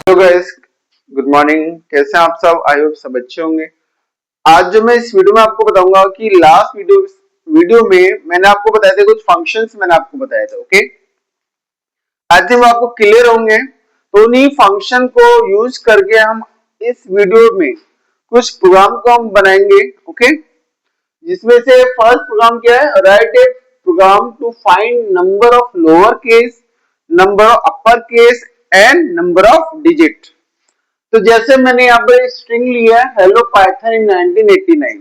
Hello guys, good morning. कैसे हैं आप सब? आई होप सब अच्छे होंगे। आज जो मैं इस वीडियो में आपको बताऊंगा कि लास्ट वीडियो में मैंने आपको बताए थे कुछ फंक्शंस मैंने आपको बताए थे। ओके, आई थिंक वो आपको क्लियर होंगे। तो उन्हीं फंक्शन को यूज करके हम इस वीडियो में कुछ प्रोग्राम को हम बनाएंगे। ओके, जिसमें से फर्स्ट प्रोग्राम क्या है? Write a program to find number of lower case, number of upper case and number of digit. तो जैसे मैंने यहाँ पर स्ट्रिंग लिया है हेलो पाइथन इन 1989।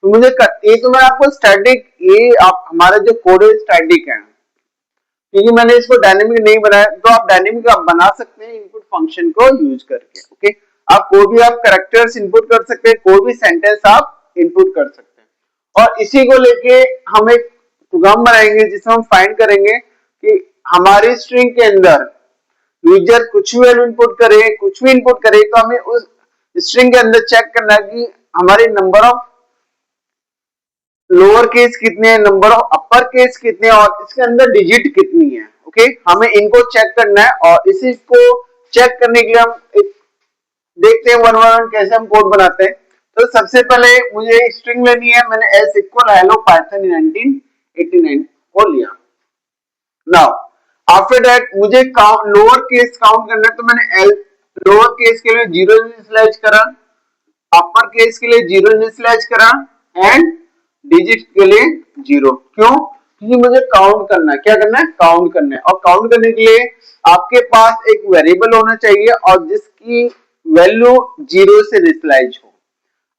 तो ये तो मैं आपको स्टैटिक, ये आप हमारा जो कोड है स्टैटिक है, क्योंकि मैंने इसको डायनेमिक नहीं बनाया। तो आप डायनेमिक आप बना सकते हैं इनपुट फंक्शन को यूज करके। ओके, आप कोई भी आप कैरेक्टर्स इनपुट कर सकते हैं, कोई भी सेंटेंस आप इनपुट कर सकते हैं। और इसी को लेके हम एक प्रोग्राम बनाएंगे जिसमें हम फाइंड करेंगे कि हमारी स्ट्रिंग के अंदर यूजर कुछ भी वैल्यू इनपुट करे, कुछ भी इनपुट करे, तो हमें उस स्ट्रिंग के अंदर चेक करना है कि हमारे नंबर ऑफ लोअर केस कितने हैं, नंबर ऑफ अपर केस कितने हैं और इसके अंदर डिजिट कितनी है। ओके, हमें इनको चेक करना है और इसी को चेक करने के लिए हम देखते हैं वन वन कैसे हम कोड बनाते हैं। तो सबसे पहले मुझे स्ट्रिंग लेनी है। मैंने एस इक्वल हेलो पाइथन 1989 को लिया। नाउ आफ्टर दैट मुझे लोअर केस काउंट करना है, तो मैंने एल लोअर केस के लिए 0 इनिशियलाइज करा, अपर केस के लिए 0 इनिशियलाइज करा एंड डिजिट के लिए 0। क्यों? क्योंकि मुझे काउंट करना है। क्या करना है? काउंट करना है। और काउंट करने के लिए आपके पास एक वेरिएबल होना चाहिए और जिसकी वैल्यू 0 से इनिशियलाइज हो।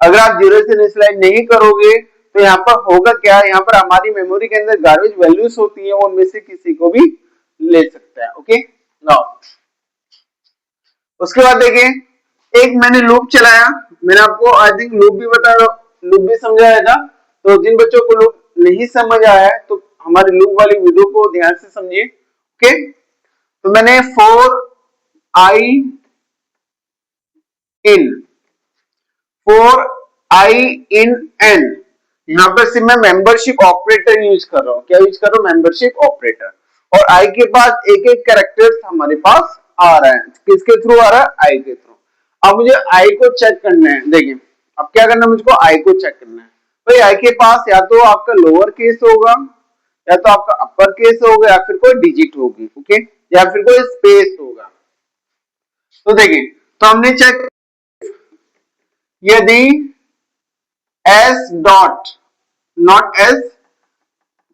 अगर आप 0 से इनिशियलाइज नहीं करोगे तो यहाँ पर होगा क्या? यहाँ पर हमारी मेमोरी के अंदर गार्बेज वैल्यूज होती है, उनमें से किसी को भी ले सकता है। ओके, नाउ उसके बाद देखिए एक मैंने लूप चलाया। मैंने आपको आई थिंक लूप भी समझाया था। तो जिन बच्चों को लूप नहीं समझ आया है तो हमारी लूप वाली वीडियो को ध्यान से समझिए। ओके, तो मैंने four I in four I in an, यहाँ पर सिर्फ मैं मेंबरशिप ऑपरेटर यूज कर रहा हूँ। क्या यूज कर रहा हूँ? Membership operator. और आई के पास एक एक कैरेक्टर हमारे पास आ रहा है। किसके थ्रू आ रहा है? आई के थ्रू। अब मुझे आई को चेक करना है। देखिए अब क्या करना है, मुझको आई को चेक करना है। भाई आई के पास या तो आपका लोअर केस होगा, या तो आपका अपर केस होगा, या फिर कोई डिजिट होगी। ओके, या फिर कोई स्पेस होगा। तो देखिए, तो हमने चेक, यदि एस डॉट नॉट एस,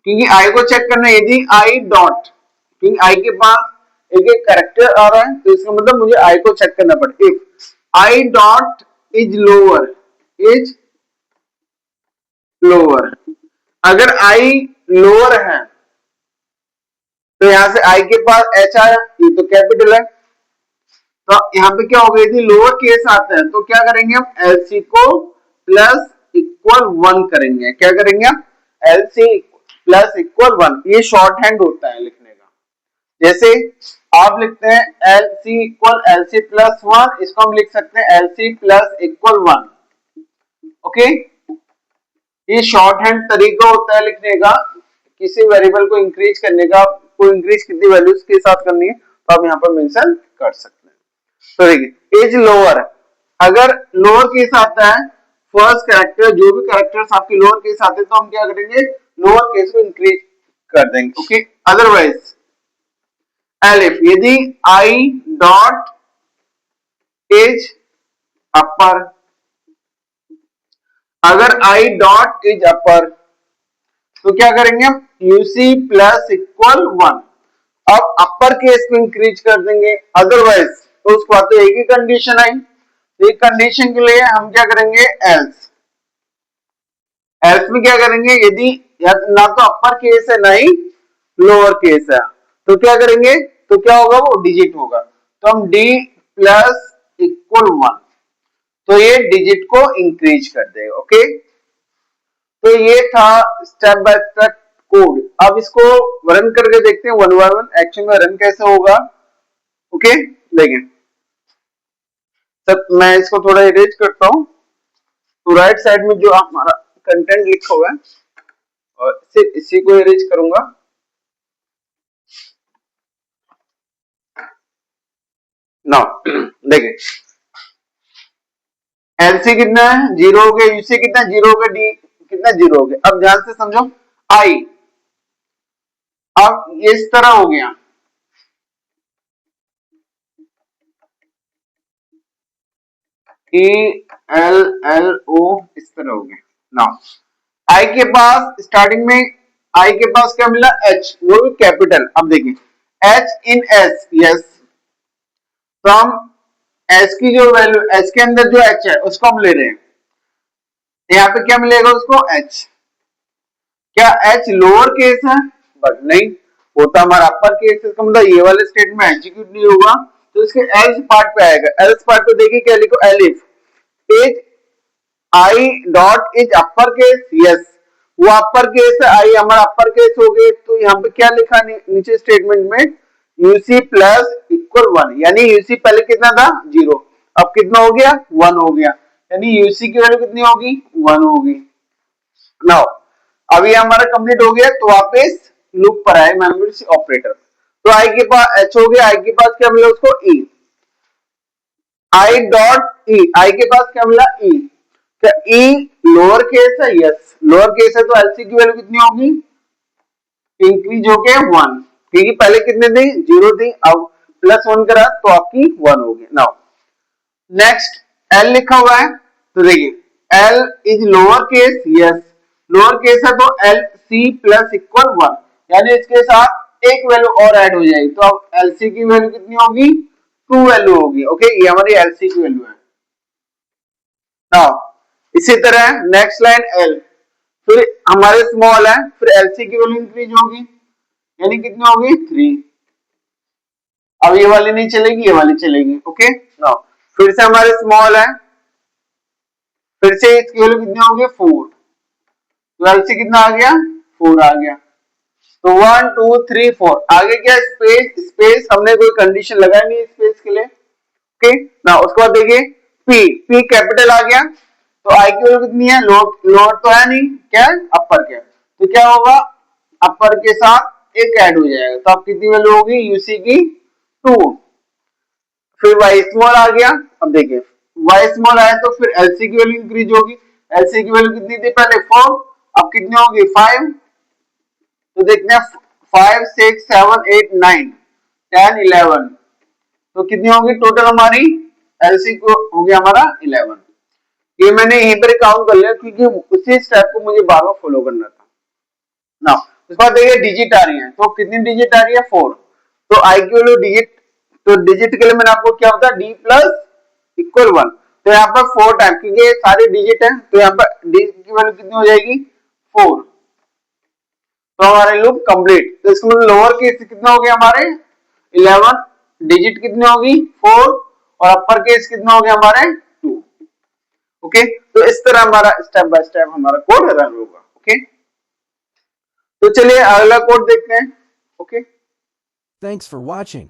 क्योंकि आई को चेक करना है, यदि आई डॉट, क्योंकि आई के पास एक एक कैरेक्टर आ रहा है तो इसका मतलब मुझे आई को चेक करना पड़ेगा। If I dot is lower, is lower, अगर आई लोअर है तो यहां से आई के पास एच आया, ये तो कैपिटल है। तो यहाँ पे क्या होगा? यदि लोअर केस आता है तो क्या करेंगे हम? एलसी को प्लस इक्वल 1 करेंगे। क्या करेंगे हम? LC plus equal 1। ये शॉर्ट हैंड होता है लिखने का। जैसे आप लिखते हैं L C equal L C plus 1, इसको हम लिख सकते हैं L C plus equal 1। Okay, ये शॉर्ट हैंड तरीका होता है लिखने का, किसी वेरिएबल को इंक्रीज करने का। को इंक्रीज कितनी वैल्यूज के साथ करनी है तो आप यहाँ पर मेंशन कर सकते हैं। तो देखिए एज लोअर, अगर लोअर केस आता है फर्स्ट कैरेक्टर, जो भी कैरेक्टर्स आपके लोअर केस आते हैं तो हम क्या करेंगे? लोअर केस को इंक्रीज कर देंगे। ओके, अदरवाइज एलिफ, यदि आई डॉट इज अपर, अगर आई डॉट इज अपर तो क्या करेंगे हम? UC plus equal 1। अब अपर केस को इंक्रीज कर देंगे। अदरवाइज तो उसके बाद तो एक ही कंडीशन आई, एक कंडीशन के लिए हम क्या करेंगे? एल्स। एल्स में क्या करेंगे? यदि ना तो अपर केस है ना ही लोअर केस है तो क्या करेंगे? तो क्या होगा? वो डिजिट होगा। तो हम डी प्लस इक्वल 1, तो ये डिजिट को इंक्रीज कर देगा। ओके, तो ये था स्टेप बाय स्टेप कोड। अब इसको रन करके देखते हैं वन बाय वन एक्चुअल में रन कैसे होगा। ओके, देखें तब मैं इसको थोड़ा इरेज करता हूं। तो राइट साइड में जो हमारा कंटेंट लिखा हुआ है और इसी को इरेज करूंगा। नाउ देखिए एलसी कितना है, जीरो हो गया, यूसी कितना, जीरो हो गया, डी कितना, जीरो हो गया। अब ध्यान से समझो, आई अब इस तरह हो गया, ए एल एल ओ इस तरह हो गया। नाउ आई के पास स्टार्टिंग में आई के पास क्या मिला, एच, वो भी कैपिटल। अब देखिए एच इन एस, यस, तो हम एच की जो वैल्यू, एच के अंदर जो एच है उसको हम ले रहे हैं, यहाँ पे क्या मिलेगा उसको, एच। क्या एच लोअर केस है, बट नहीं, होता हमारा अपर केस, इसका मतलब ये वाले स्टेटमेंट एग्जीक्यूट नहीं होगा, तो इसके एल्स पार्ट पे आएगा। एल्स पार्ट पे देखिए क्या लिखो, elif is I dot is upper case, yes, वो अपर केस है, आई हमारा अपर केस हो गए, तो यहाँ पे क्या लिखा नीचे स्टेटमेंट में, यूसी प्लस इक्वल वन, यानी यूसी पहले कितना था, जीरो, अब कितना हो गया, वन हो गया, यानी यूसी की वैल्यू कितनी होगी, वन होगी। नाउ अभी हमारा कंप्लीट हो गया, तो वापस लूप पर आए मेमोरी ऑपरेटर। तो आई के पास एच हो गया, आई के पास क्या मिला उसको, ई, आई डॉट ई, आई के पास क्या मिला, ई। क्या ई लोअर केस है, यस, लोअर केस है, तो एलसी की वैल्यू कितनी होगी, इंक्रीज होके वन, क्योंकि पहले कितने थे, जीरो थी, अब प्लस वन करा तो आपकी वन होगी। नाउ नेक्स्ट एल लिखा हुआ है, तो देखिए L is lower case, yes, lower case है, तो L C plus equal one, यानी इसके साथ एक वैल्यू और ऐड हो जाएगी, तो अब एलसी की वैल्यू कितनी होगी, टू वैल्यू होगी। ओके, ये हमारी एलसी की वैल्यू है। नाउ इसी तरह नेक्स्ट लाइन एल, फिर हमारे स्मॉल है, फिर एलसी की वैल्यू इंक्रीज होगी, यानी कितनी होगी, थ्री। अब ये वाली नहीं चलेगी, ये वाली चलेगी। ओके, नाउ फिर से हमारे स्मॉल है, फिर से इसकी वैल्यू कितनी होगी, फोर, तो एलसी कितना आ गया, फोर आ गया। तो वन टू थ्री फोर, आगे क्या स्पेस, स्पेस हमने कोई कंडीशन लगाई नहीं स्पेस के लिए। ओके, ना उसके बाद देखिए पी, पी कैपिटल आ गया, तो आई की वैल्यू कितनी है, लोअर, लोअर तो है नहीं, क्या है, अपर के, तो क्या होगा, अपर के साथ एक ऐड हो जाएगा, तो अब कितनी वैल्यू होगी, यूसी की टू। फिर वाई स्मॉल आ गया, अब देखिए वाई स्मॉल आया तो फिर एलसी की वैल्यू इंक्रीज होगी, एलसी की वैल्यू कितनी थी पहले, फोर, अब कितनी होगी, फाइव, तो देखते हैं, five six seven eight nine ten eleven, तो कितनी होगी टोटल हमारी, एलसी को हो गया हमारा 11। ये मैंने यहीं पर काउंट कर लिया क्योंकि उसी स्टेप को मुझे बार बार फॉलो करना था ना। उसके बाद देखिए डिजिट आ रही है, तो कितनी डिजिट आ रही है, फोर, तो आई की वैल्यू डिजिट, तो डिजिट के लिए मैंने आपको क्या होता है, डी प्लस इक्वल वन, तो यहाँ पर फोर टाइम, क्योंकि ये सारे डिजिट है, तो यहाँ पर डी की वैल्यू कितनी हो जाएगी, फोर, तो हमारे लूप कंप्लीट। तो इसमें लोअर केस कितना हो गया हमारे 11, डिजिट कितनी होगी, फोर, और अपर केस कितना हो गया हमारे, टू। ओके, तो इस तरह हमारा स्टेप बाय स्टेप हमारा कोड रन होगा। ओके, तो चलिए अगला कोड देखते हैं। Okay, Thanks for watching.